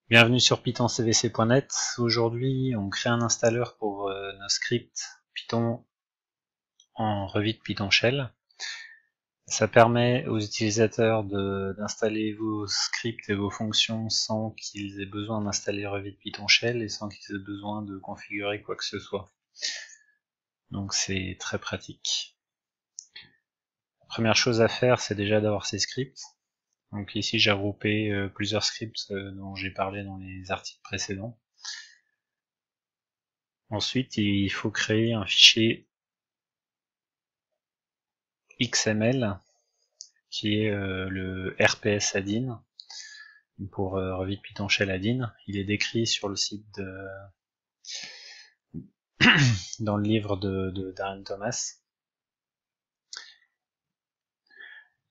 Bienvenue sur pythoncvc.net. Aujourd'hui, on crée un installeur pour nos scripts Python en Revit Python Shell. Ça permet aux utilisateurs d'installer vos scripts et vos fonctions sans qu'ils aient besoin d'installer Revit Python Shell et sans qu'ils aient besoin de configurer quoi que ce soit. Donc c'est très pratique. La première chose à faire, c'est déjà d'avoir ces scripts. Donc ici j'ai regroupé plusieurs scripts dont j'ai parlé dans les articles précédents. Ensuite, il faut créer un fichier XML qui est le RPS add-in pour Revit Python Shell add-in. Il est décrit sur le site dans le livre de Darren Thomas.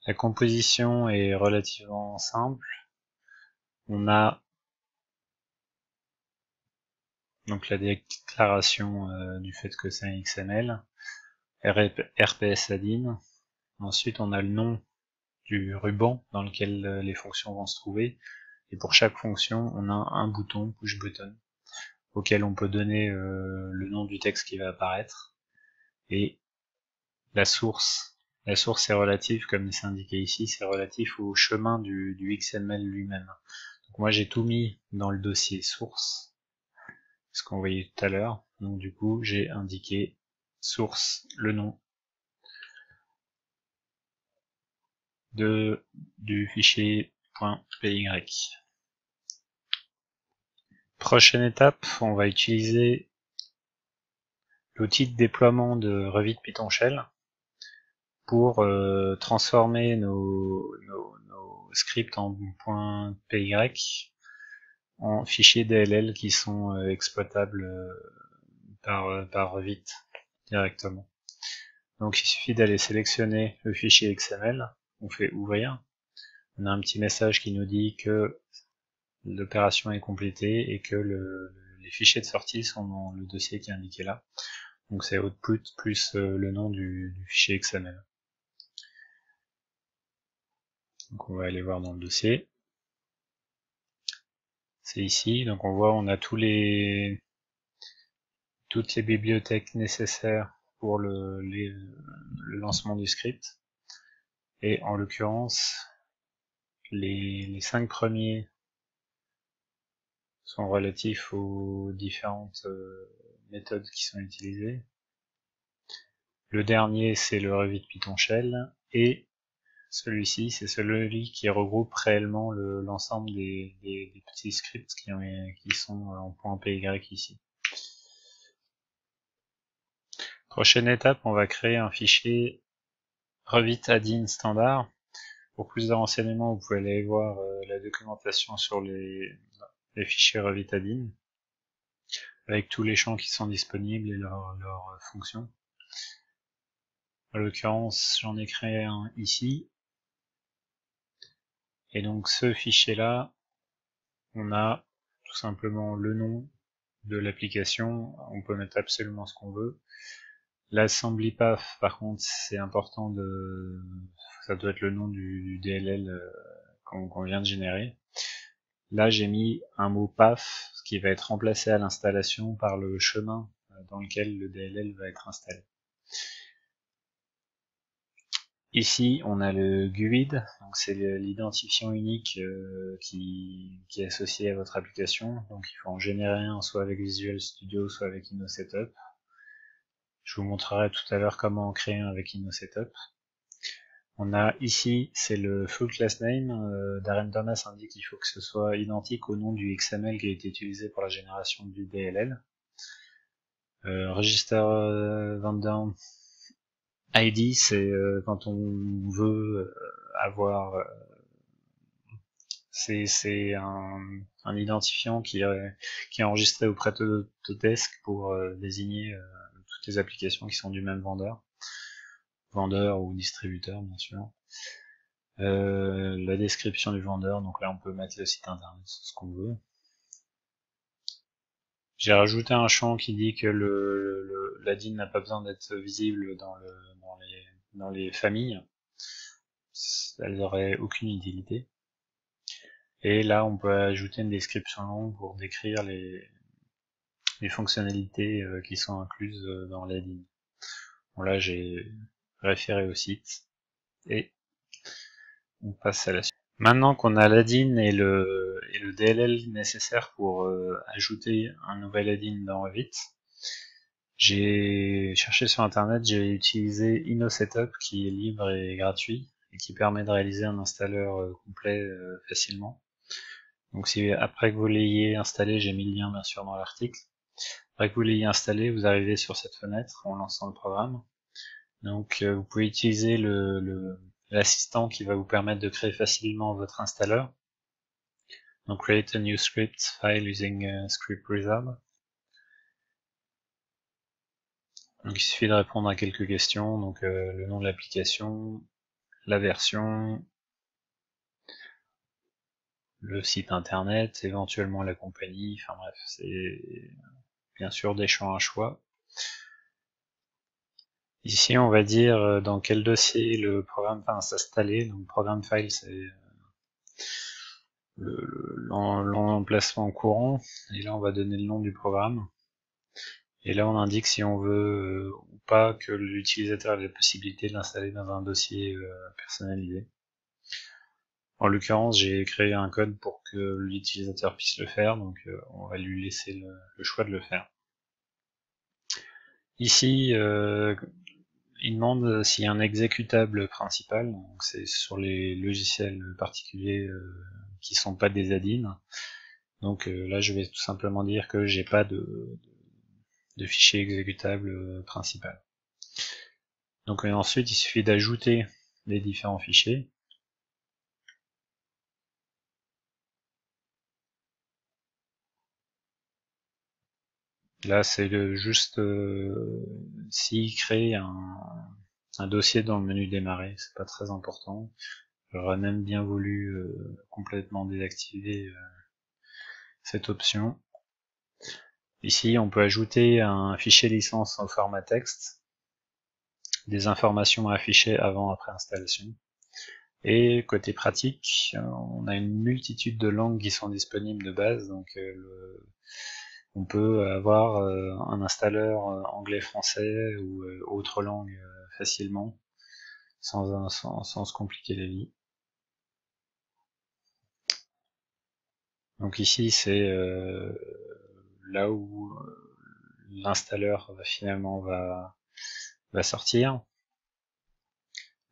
La composition est relativement simple. On a donc la déclaration du fait que c'est un XML, RPS add-in. Ensuite, on a le nom du ruban dans lequel les fonctions vont se trouver. Et pour chaque fonction, on a un bouton, push button, auquel on peut donner le nom du texte qui va apparaître. Et la source est relative, comme c'est indiqué ici, c'est relatif au chemin du XML lui-même. Donc moi j'ai tout mis dans le dossier source, ce qu'on voyait tout à l'heure. Donc du coup j'ai indiqué source, le nom du fichier .py. Prochaine étape, on va utiliser l'outil de déploiement de Revit Python Shell pour transformer nos scripts en .py en fichiers DLL qui sont exploitables par Revit directement. Donc il suffit d'aller sélectionner le fichier XML, on fait ouvrir, on a un petit message qui nous dit que l'opération est complétée et que les fichiers de sortie sont dans le dossier qui est indiqué là. Donc c'est output plus le nom du fichier XML. Donc on va aller voir dans le dossier. C'est ici, donc on voit on a toutes les bibliothèques nécessaires pour le lancement du script. Et en l'occurrence, les 5 premiers sont relatifs aux différentes méthodes qui sont utilisées. Le dernier, c'est le Revit Python Shell, et celui-ci, c'est celui qui regroupe réellement l'ensemble des petits scripts qui sont en .py ici. Prochaine étape, on va créer un fichier Revit add-in standard. Pour plus de renseignements, vous pouvez aller voir la documentation sur les fichiers Revit add-in, avec tous les champs qui sont disponibles et leurs fonctions. En l'occurrence, j'en ai créé un ici. Et donc ce fichier-là, on a tout simplement le nom de l'application. On peut mettre absolument ce qu'on veut. L'assembly path, par contre, c'est important ça doit être le nom du DLL qu'on vient de générer. Là, j'ai mis un mot path, ce qui va être remplacé à l'installation par le chemin dans lequel le DLL va être installé. Ici, on a le GUID, donc c'est l'identifiant unique qui est associé à votre application. Donc il faut en générer un soit avec Visual Studio, soit avec InnoSetup. Je vous montrerai tout à l'heure comment en créer un avec InnoSetup. On a ici, c'est le full class name. Darren Thomas indique qu'il faut que ce soit identique au nom du XML qui a été utilisé pour la génération du DLL. Register Vendor ID, c'est quand on veut avoir... c'est un identifiant qui est enregistré auprès d'Autodesk pour désigner toutes les applications qui sont du même vendeur ou distributeur bien sûr. La description du vendeur, donc là on peut mettre le site internet, ce qu'on veut. J'ai rajouté un champ qui dit que l'add-in n'a pas besoin d'être visible dans les familles. Elles n'auraient aucune utilité. Et là, on peut ajouter une description longue pour décrire les fonctionnalités qui sont incluses dans l'add-in. Bon, là, j'ai référé au site et on passe à la suite. Maintenant qu'on a l'add-in et le DLL nécessaire pour ajouter un nouvel add-in dans Revit, j'ai cherché sur internet, j'ai utilisé InnoSetup qui est libre et gratuit et qui permet de réaliser un installeur complet facilement. Donc si après que vous l'ayez installé, j'ai mis le lien bien sûr dans l'article, après que vous l'ayez installé, vous arrivez sur cette fenêtre en lançant le programme. Donc vous pouvez utiliser l'assistant qui va vous permettre de créer facilement votre installeur. Donc create a new script file using script wizard. Donc il suffit de répondre à quelques questions, donc le nom de l'application, la version, le site internet, éventuellement la compagnie, enfin bref, c'est bien sûr des champs à choix. Ici on va dire dans quel dossier le programme va s'installer, donc programme file c'est l'emplacement courant, et là on va donner le nom du programme. Et là, on indique si on veut ou pas que l'utilisateur ait la possibilité de l'installer dans un dossier personnalisé. En l'occurrence, j'ai créé un code pour que l'utilisateur puisse le faire, donc on va lui laisser le choix de le faire. Ici, il demande s'il y a un exécutable principal, donc c'est sur les logiciels particuliers qui sont pas des add-ins. Donc là, je vais tout simplement dire que j'ai pas de fichier exécutable principal. Donc ensuite, il suffit d'ajouter les différents fichiers. Là, c'est juste s'il crée un dossier dans le menu démarrer, c'est pas très important. J'aurais même bien voulu complètement désactiver cette option. Ici, on peut ajouter un fichier licence en format texte, des informations à afficher avant-après installation. Et côté pratique, on a une multitude de langues qui sont disponibles de base, donc on peut avoir un installeur anglais-français ou autre langue facilement, sans se compliquer la vie. Donc ici c'est là où l'installeur finalement va sortir.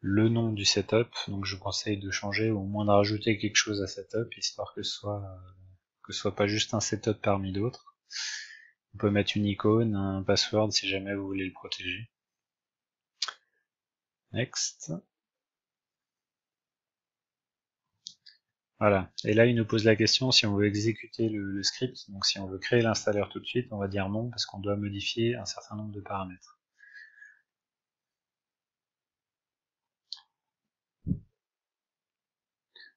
Le nom du setup, donc je vous conseille de changer ou au moins de rajouter quelque chose à setup, histoire que ce soit pas juste un setup parmi d'autres. On peut mettre une icône, un password si jamais vous voulez le protéger. Next. Voilà. Et là, il nous pose la question si on veut exécuter le script. Donc si on veut créer l'installeur tout de suite, on va dire non parce qu'on doit modifier un certain nombre de paramètres.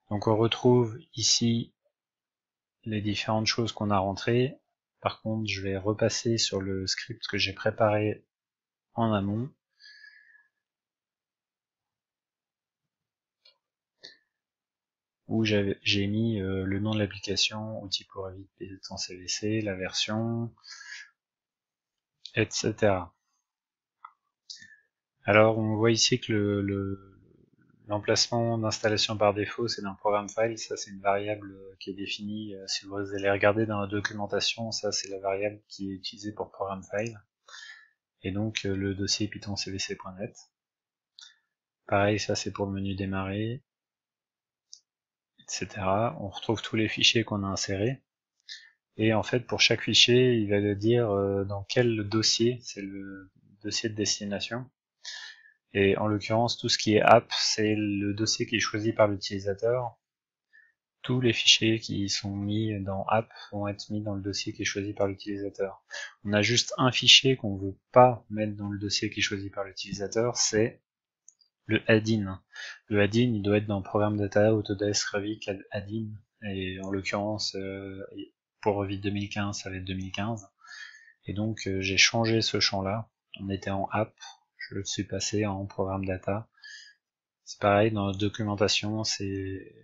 Donc on retrouve ici les différentes choses qu'on a rentrées. Par contre, je vais repasser sur le script que j'ai préparé en amont. Où j'ai mis le nom de l'application, outil pour Revit sans CVC, la version, etc. Alors on voit ici que l'emplacement d'installation par défaut c'est d'un programme file, ça c'est une variable qui est définie, si vous allez regarder dans la documentation, ça c'est la variable qui est utilisée pour programme file, et donc le dossier python cvc.net. Pareil, ça c'est pour le menu démarrer, etc. On retrouve tous les fichiers qu'on a insérés. Et en fait, pour chaque fichier, il va dire dans quel dossier, c'est le dossier de destination. Et en l'occurrence, tout ce qui est app, c'est le dossier qui est choisi par l'utilisateur. Tous les fichiers qui sont mis dans app vont être mis dans le dossier qui est choisi par l'utilisateur. On a juste un fichier qu'on ne veut pas mettre dans le dossier qui est choisi par l'utilisateur, c'est le add-in. Le add-in, il doit être dans Programme Data, Autodesk, Revit, add-in. Et en l'occurrence, pour Revit 2015, ça va être 2015. Et donc j'ai changé ce champ-là. On était en app, je le suis passé en programme data. C'est pareil, dans la documentation, c'est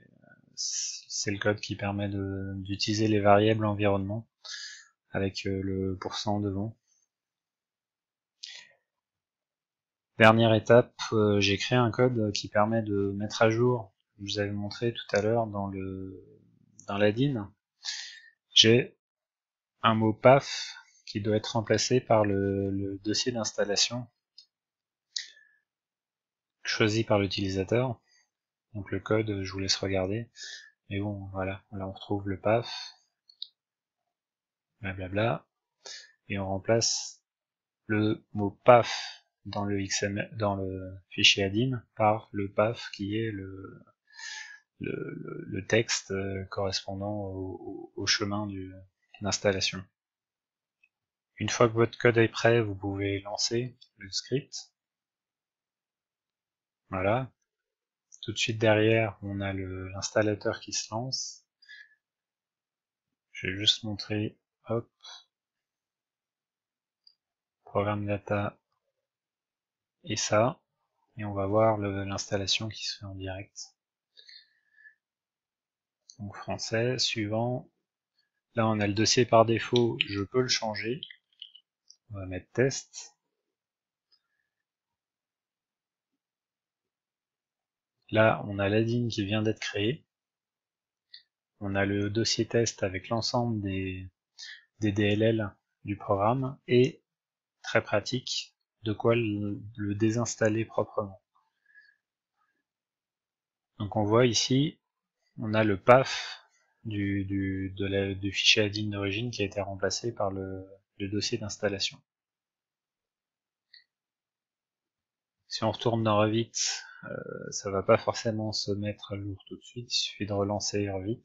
c'est le code qui permet d'utiliser les variables environnement avec le % devant. Dernière étape, j'ai créé un code qui permet de mettre à jour, je vous avais montré tout à l'heure dans l'ADIN, j'ai un mot PAF qui doit être remplacé par le dossier d'installation choisi par l'utilisateur. Donc le code, je vous laisse regarder. Mais bon, voilà, là on retrouve le PAF, blablabla, et on remplace le mot PAF dans le XML, dans le fichier ADIN par le PAF qui est le texte correspondant au chemin d'installation. Une fois que votre code est prêt, vous pouvez lancer le script. Voilà. Tout de suite derrière, on a l'installateur qui se lance. Je vais juste montrer, hop, programme data et ça, et on va voir l'installation qui se fait en direct. Donc français, suivant. Là on a le dossier par défaut, je peux le changer. On va mettre test. Là on a l'ADIN qui vient d'être créé. On a le dossier test avec l'ensemble des DLL du programme et, très pratique, de quoi le désinstaller proprement. Donc on voit ici, on a le PAF du fichier ADIN d'origine qui a été remplacé par le dossier d'installation. Si on retourne dans Revit, ça va pas forcément se mettre à jour tout de suite, il suffit de relancer Revit.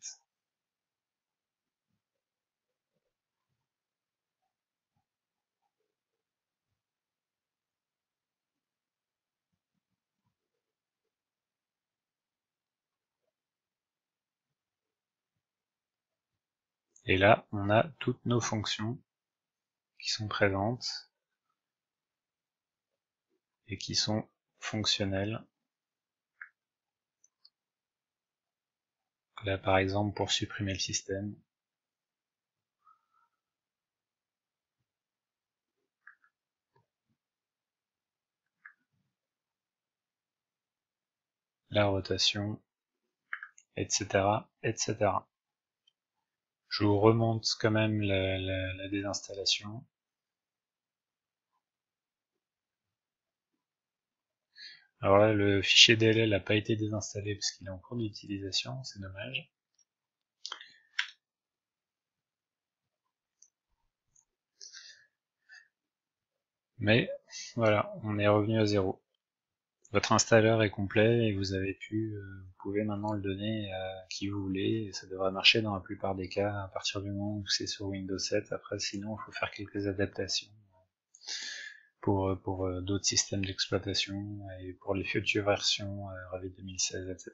Et là, on a toutes nos fonctions qui sont présentes et qui sont fonctionnelles. Là, par exemple, pour supprimer le système. La rotation, etc., etc. Je vous remonte quand même la désinstallation. Alors là, le fichier DLL n'a pas été désinstallé parce qu'il est en cours d'utilisation, c'est dommage. Mais voilà, on est revenu à zéro. Votre installeur est complet et vous pouvez maintenant le donner à qui vous voulez, et ça devrait marcher dans la plupart des cas à partir du moment où c'est sur Windows 7. Après, sinon, il faut faire quelques adaptations pour d'autres systèmes d'exploitation et pour les futures versions Revit 2016, etc.